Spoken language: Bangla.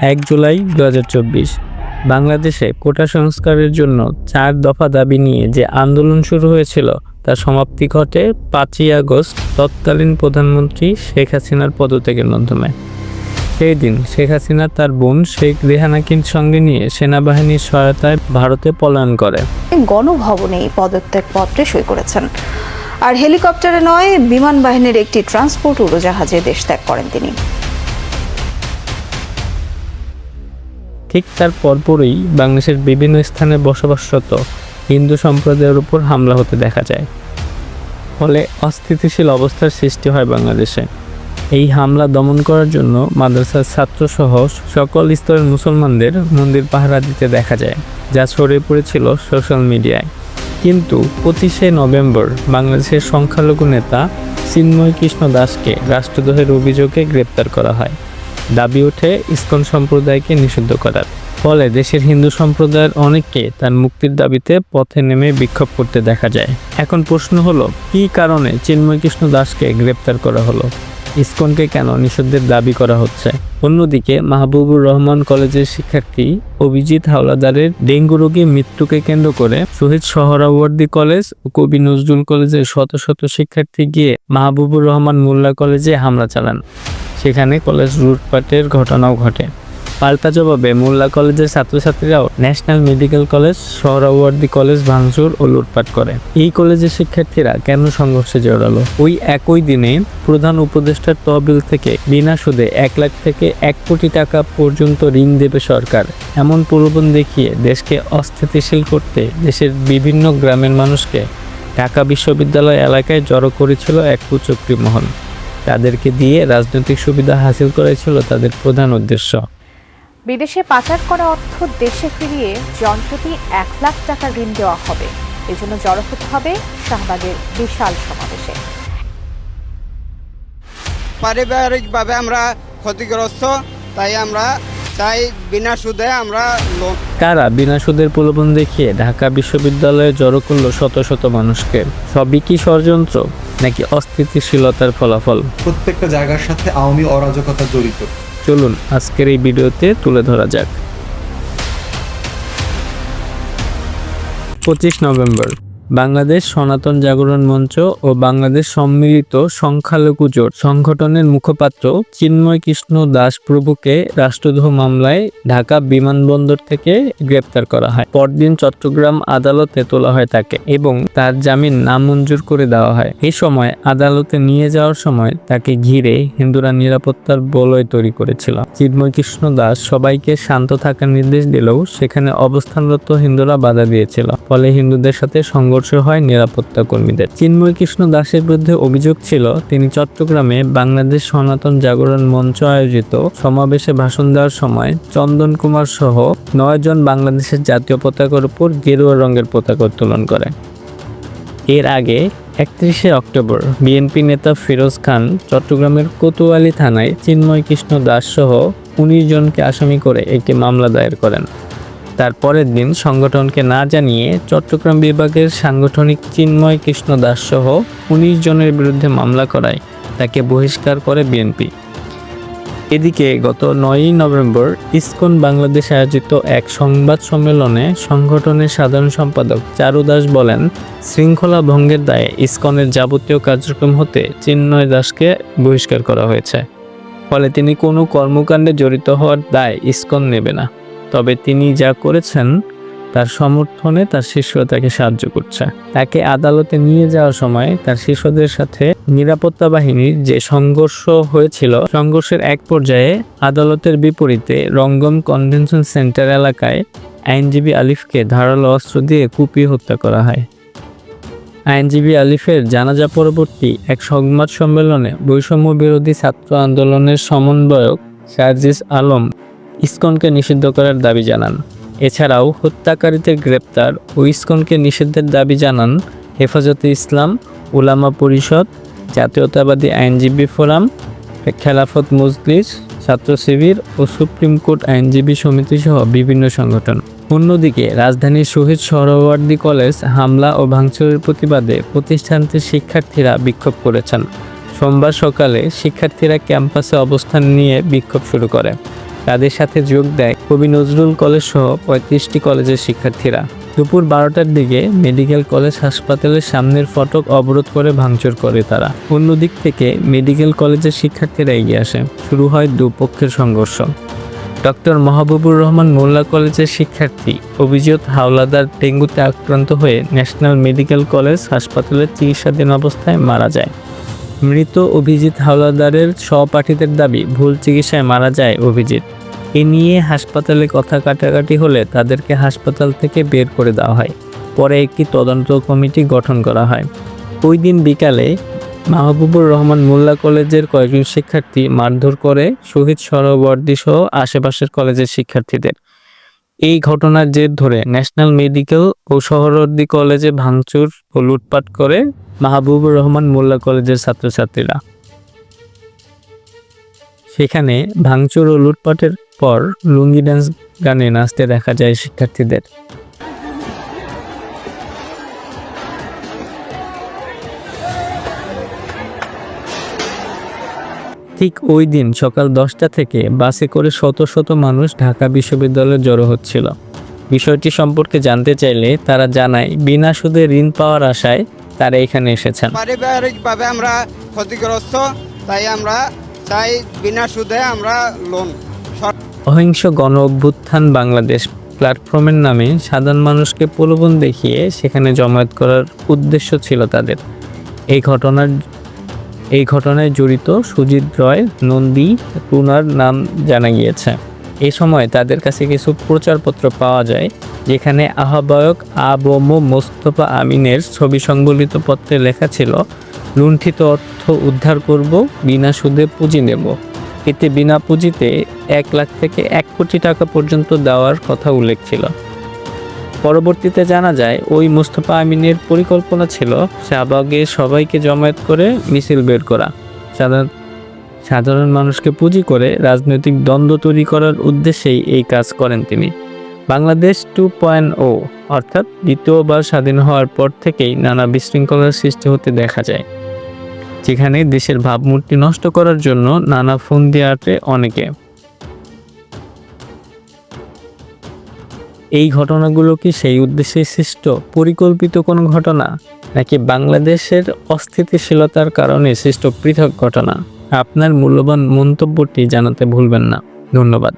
1 জুলাই 2024 বাংলাদেশে কোটা সংস্কারের জন্য 4 দফা দাবি নিয়ে যে আন্দোলন শুরু হয়েছিল তার সমাপ্তি ঘটে 5ই আগস্ট তৎকালীন প্রধানমন্ত্রী শেখ হাসিনার পদত্যাগের মাধ্যমে। সেই দিন শেখ হাসিনা তার বোন শেখ রেহানাকে সঙ্গে নিয়ে সেনাবাহিনীর সহায়তায় ভারতে পলায়ন করে। গণভবনে এই পদত্যাগ পত্রে সই করেছেন। আর হেলিকপ্টারে নয়, বিমান বাহিনীর একটি ট্রান্সপোর্ট উড়োজাহাজে দেশ ত্যাগ করেন তিনি। ঠিক তার পরপরই বাংলাদেশের বিভিন্ন স্থানে বসবাসরত হিন্দু সম্প্রদায়ের উপর হামলা হতে দেখা যায়। ফলে অস্থিতিশীল অবস্থার সৃষ্টি হয় বাংলাদেশে। এই হামলা দমন করার জন্য মাদ্রাসার ছাত্রসহ সকল স্তরের মুসলমানদের মন্দির পাহারা দিতে দেখা যায়, যা ছড়িয়ে পড়েছিল সোশ্যাল মিডিয়ায়। কিন্তু 25শে নভেম্বর বাংলাদেশের সংখ্যালঘু নেতা চিন্ময় কৃষ্ণ দাসকে রাষ্ট্রদ্রোহের অভিযোগে গ্রেপ্তার করা হয়। দাবি ওঠে ইসকন সম্প্রদায়কে নিষিদ্ধ করার। ফলে দেশের হিন্দু সম্প্রদায়ের অনেককে তার মুক্তির দাবিতে পথে নেমে বিক্ষোভ করতে দেখা যায়। এখন প্রশ্ন হলো, কী কারণে চিন্ময় কৃষ্ণ দাসকে গ্রেপ্তার করা হলো? ইসকনকে কেন নিষিদ্ধের দাবি করা হচ্ছে? অন্যদিকে মাহবুবুর রহমান কলেজের শিক্ষার্থী অভিজিৎ হাওলাদারের ডেঙ্গু রোগী মৃত্যুকে কেন্দ্র করে শহীদ সোহরাওয়ার্দী কলেজ ও কবি নজরুল কলেজের শত শত শিক্ষার্থী গিয়ে মাহবুবুর রহমান মোল্লা কলেজে হামলা চালান। সেখানে কলেজ লুটপাটের ঘটনাও ঘটে। পাল্টা জবাবে মোল্লা কলেজের ছাত্রছাত্রীরাও national medical college, Suhrawardy college ভাঙচুর ও লুটপাট করে। এই কলেজের শিক্ষার্থীরা কেন সংঘর্ষে জড়ালো? ওই একই দিনে প্রধান উপদেষ্টার তহবিল থেকে বিনা সুদে 1 লাখ থেকে 1 কোটি টাকা পর্যন্ত ঋণ দেবে সরকার, এমন প্রলোভন দেখিয়ে দেশকে অস্থিতিশীল করতে দেশের বিভিন্ন গ্রামের মানুষকে ঢাকা বিশ্ববিদ্যালয় এলাকায় জড়ো করেছিল এক কুচক্রী মহল। তাদেরকে দিয়ে রাজনৈতিক সুবিধা হাসিল করাই ছিল তাদের প্রধান উদ্দেশ্য। বিদেশে পাচার করা অর্থ দেশে ফিরিয়ে জনপ্রতি 1 লাখ টাকা ঋণ দেওয়া হবে। এজন্য জড়ো হতে হবে শাহবাগের বিশাল সমাবেশে। পারিবারিকভাবে আমরা ক্ষতিগ্রস্ত, তাই আমরা চাই বিনা সুদে আমরা লোন। কারা বিনা সুদের প্রলোভন দেখিয়ে ঢাকা বিশ্ববিদ্যালয়ে জড়ো করলো শত শত মানুষকে? সবই কি ষড়যন্ত্র নাকি অস্থিতিশীলতার ফলাফল? প্রত্যেকটা জায়গার সাথে আওয়ামী অরাজকতা জড়িত। চলুন আজকের এই ভিডিওতে তুলে ধরা যাক। 25 নভেম্বর বাংলাদেশ সনাতন জাগরণ মঞ্চ ও বাংলাদেশ সম্মিলিত সংখ্যালঘু জোট সংগঠনের মুখপাত্র চিন্ময় কৃষ্ণ দাস প্রভুকে রাষ্ট্রদ্রোহ মামলায় ঢাকা বিমানবন্দর থেকে গ্রেপ্তার করা হয়। পরদিন চট্টগ্রাম আদালতে তোলা হয় তাকে এবং তার জামিন নামঞ্জুর করে দেওয়া হয়। এই সময় আদালতে নিয়ে যাওয়ার সময় তাকে ঘিরে হিন্দুরা নিরাপত্তার বলয় তৈরি করেছিল। চিন্ময় কৃষ্ণ দাস সবাইকে শান্ত থাকার নির্দেশ দিলেও সেখানে অবস্থানরত হিন্দুরা বাধা দিয়েছিল। ফলে হিন্দুদের সাথে সংঘর্ষ হয় নিরাপত্তা কর্মীদের। চিন্ময় কৃষ্ণ দাসের বিরুদ্ধে অভিযোগ ছিল তিনি চট্টগ্রামে বাংলাদেশ সনাতন জাগরণ মঞ্চ আয়োজিত সমাবেশে ভাষণ দেওয়ার সময় চন্দন কুমার সহ 9 জন বাংলাদেশের জাতীয় পতাকার উপর গেরুয়া রঙের পতাকা উত্তোলন করে। এর আগে 31শে অক্টোবর বিএনপি নেতা ফিরোজ খান চট্টগ্রামের কোতোয়ালি থানায় চিন্ময় কৃষ্ণ দাস সহ 19 জনকে আসামি করে একটি মামলা দায়ের করেন। তার পরের দিন সংগঠনকে না জানিয়ে চট্টগ্রাম বিভাগের সাংগঠনিক চিন্ময় কৃষ্ণ দাস সহ 19 জনের বিরুদ্ধে মামলা করায় তাকে বহিষ্কার করে বিএনপি। এদিকে গত 9ই নভেম্বর ইসকন বাংলাদেশ আয়োজিত এক সংবাদ সম্মেলনে সংগঠনের সাধারণ সম্পাদক চারু দাস বলেন, শৃঙ্খলা ভঙ্গের দায়ে ইসকনের যাবতীয় কার্যক্রম হতে চিন্ময় দাসকে বহিষ্কার করা হয়েছে। ফলে তিনি কোনো কর্মকাণ্ডে জড়িত হওয়ার দায় ইসকন নেবে না। তবে তিনি যা করেছেন তার সমর্থনে তার শিষ্যরা তাকে সাহায্য করছে। তাকে আদালতে নিয়ে যাওয়ার সময় তার শিষ্যদের সাথে নিরাপত্তা বাহিনীর যে সংঘর্ষ হয়েছিল, সংঘর্ষের এক পর্যায়ে আদালতের বিপরীতে রঙ্গম কনভেনশন সেন্টার এলাকায় আইনজীবী আলিফকে ধারালো অস্ত্র দিয়ে কুপিয়ে হত্যা করা হয়। আইনজীবী আলিফের জানাজা পরবর্তী এক সংবাদ সম্মেলনে বৈষম্য বিরোধী ছাত্র আন্দোলনের সমন্বয়ক সার্জিস আলম ইসকনকে নিষিদ্ধ করার দাবি জানান। এছাড়াও হত্যাকারীদের গ্রেপ্তার ও ইসকনকে নিষিদ্ধের দাবি জানান হেফাজতে ইসলাম, উলামা পরিষদ, জাতীয়তাবাদী আইনজীবী ফোরাম, খেলাফত মজলিস, ছাত্র শিবির ও সুপ্রিম কোর্ট আইনজীবী সমিতি সহ বিভিন্ন সংগঠন। অন্যদিকে রাজধানীর শহীদ সোহরাওয়ার্দী কলেজ হামলা ও ভাঙচুরের প্রতিবাদে প্রতিষ্ঠানটির শিক্ষার্থীরা বিক্ষোভ করেছেন। সোমবার সকালে শিক্ষার্থীরা ক্যাম্পাসে অবস্থান নিয়ে বিক্ষোভ শুরু করে। তাদের সাথে যোগ দেয় কবি নজরুল কলেজ সহ 35টি কলেজের শিক্ষার্থীরা। দুপুর 12টার দিকে মেডিকেল কলেজ হাসপাতালের সামনের ফটক অবরোধ করে ভাঙচুর করে তারা। অন্যদিক থেকে মেডিকেল কলেজের শিক্ষার্থীরা এগিয়ে আসে। শুরু হয় দুপক্ষের সংঘর্ষ। ডক্টর মাহবুবুর রহমান মোল্লা কলেজের শিক্ষার্থী অভিজিৎ হাওলাদার ডেঙ্গুতে আক্রান্ত হয়ে ন্যাশনাল মেডিকেল কলেজ হাসপাতালে চিকিৎসাধীন অবস্থায় মারা যায়। মৃত অভিজিৎ হাওলাদারের সহপাঠীদের দাবি ভুল চিকিৎসায় মারা যায় অভিজিৎ। এ নিয়ে হাসপাতালে কথা কাটাকাটি হলে তাদেরকে হাসপাতাল থেকে বের করে দেওয়া হয়। পরে একটি তদন্ত কমিটি গঠন করা হয়। ওই দিন বিকালে মাহবুবুর রহমান মোল্লা কলেজের কয়েকজন শিক্ষার্থী মারধর করে শহীদ সোহরাওয়ার্দী সহ আশেপাশের কলেজের শিক্ষার্থীদের। এই ঘটনার জের ধরে ন্যাশনাল মেডিকেল ও সোহরাওয়ার্দী কলেজে ভাঙচুর ও লুটপাট করে মাহবুবুর রহমান মোল্লা কলেজের ছাত্রছাত্রীরা। সেখানে ভাঙচুর ও লুটপাটের পর লুঙ্গি ড্যান্স গানে নাচতে দেখা যায় শিক্ষার্থীদের। ঠিক ওই দিন সকাল 10টা থেকে বাসে করে শত শত মানুষ ঢাকা বিশ্ববিদ্যালয়ে জড়ো হচ্ছিল। বিষয়টি সম্পর্কে জানতে চাইলে তারা জানায় বিনা সুদে ঋণ পাওয়ার আশায় তারা এখানে এসেছেন। পারিবারিকভাবে আমরা ক্ষতিগ্রস্ত, তাই আমরা চাই বিনা সুদে আমরা লোন। অহিংস গণ অভ্যুত্থান বাংলাদেশ প্ল্যাটফর্মের নামে সাধারণ মানুষকে প্রলোভন দেখিয়ে সেখানে জমায়েত করার উদ্দেশ্য ছিল তাদের। এই ঘটনায় জড়িত সুজিত রয়, নন্দী, টুনার নাম জানা গিয়েছে। এই সময় তাদের কাছে কিছু প্রচারপত্র পাওয়া যায়, যেখানে আহ্বায়ক আ.ব.ম. মোস্তফা আমিনের ছবি সংবলিত পত্রে লেখা ছিল, লুণ্ঠিত অর্থ উদ্ধার করব, বিনা সুদে পুঁজি নেব। এতে বিনা পুঁজিতে 1 লাখ থেকে 1 কোটি টাকা পর্যন্ত দেওয়ার কথা উল্লেখ ছিল। পরবর্তীতে জানা যায় ওই মোস্তফা আমিনের পরিকল্পনা ছিল শাহবাগে সবাইকে জমায়েত করে মিছিল বের করা, সাধারণ মানুষকে পুঁজি করে রাজনৈতিক দ্বন্দ্ব তৈরি করার উদ্দেশ্যেই এই কাজ করেন তিনি। বাংলাদেশ 2.0 অর্থাৎ দ্বিতীয়বার স্বাধীন হওয়ার পর থেকেই নানা বিশৃঙ্খলার সৃষ্টি হতে দেখা যায়, যেখানে দেশের ভাবমূর্তি নষ্ট করার জন্য নানা ফন্দি আঁটে অনেকে। এই ঘটনাগুলো কি সেই উদ্দেশ্যে সৃষ্ট পরিকল্পিত কোনো ঘটনা, নাকি বাংলাদেশের অস্থিতিশীলতার কারণে সৃষ্ট পৃথক ঘটনা? আপনার মূল্যবান মন্তব্যটি জানাতে ভুলবেন না। ধন্যবাদ।